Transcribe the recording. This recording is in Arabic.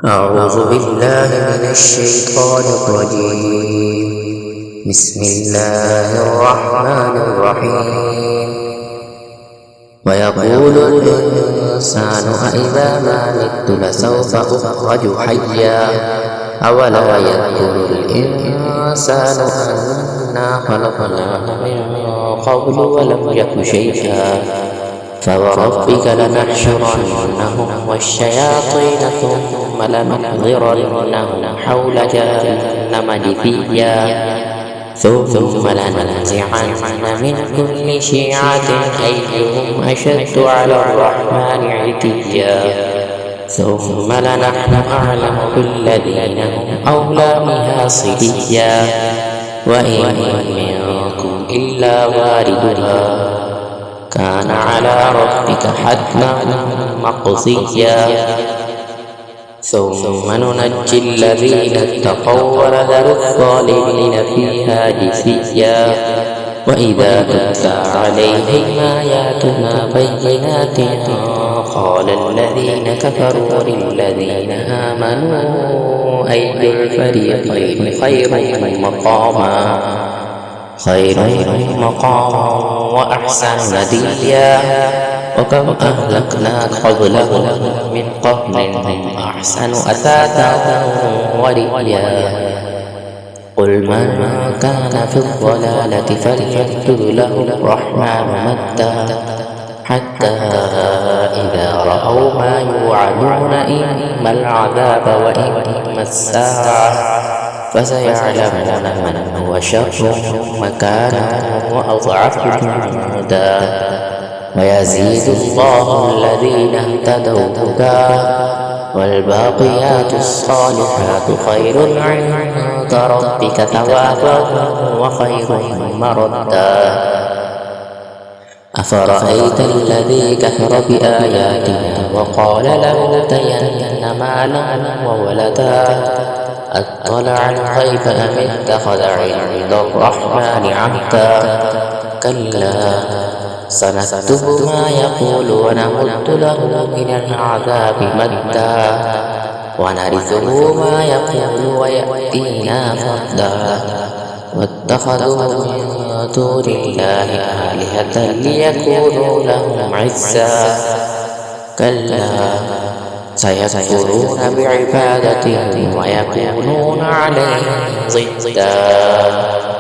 أعوذ بالله من الشيطان الرجيم. بسم الله الرحمن الرحيم. ويقول الإنسان أإذا ما مت لسوف أخرج حيا أولا يذكر الإنسان أنا خلقناه من قبل ولم يك شيئا فوربك لنحشرنهم والشياطين ثم لنحضرنهم حول جهنم جثيا ثم لننزعن من كل شيعة أيهم أشد على الرحمن عتيا ثم لنحن أعلم بالذين هم أولى بها صليا وإن منكم إلا واردها كان على ربك حتما مقضيا ثم ننجي الذين اتقوا ونذر الظالمين فيها جثيا وإذا تتلى عليهم آياتنا بينات قال الذين كفروا للذين آمنوا أي الفريقين خير مقاما وأحسن نديا وكم أهلكنا قبلهم من قرن هم أحسن أثاثا ورئيا قل من كان في الضلالة فليمدد له الرحمن مدا حتى إذا رأوا ما يوعدون إما العذاب وإما الساعة فسيعلمون من هو شر مكانا وأضعف جندا ويزيد الله الذين اهتدوا هدى والباقيات الصالحات خير عند ربك ثوابا وخير مردا أفرأيت الذي كفر بآياتنا وقال لأوتين مالا وولدا أطلع الغيب أم اتخذ عند الرحمن عهدا كلا سنكتب ما يقول ونمد له من العذاب مدا ونرثه ما يقول ويأتينا فردا واتخذوا من دون الله آلهة ليكونوا لهم عزا كلا سيكفرون بعبادتهم ويكونون عليهم ضدا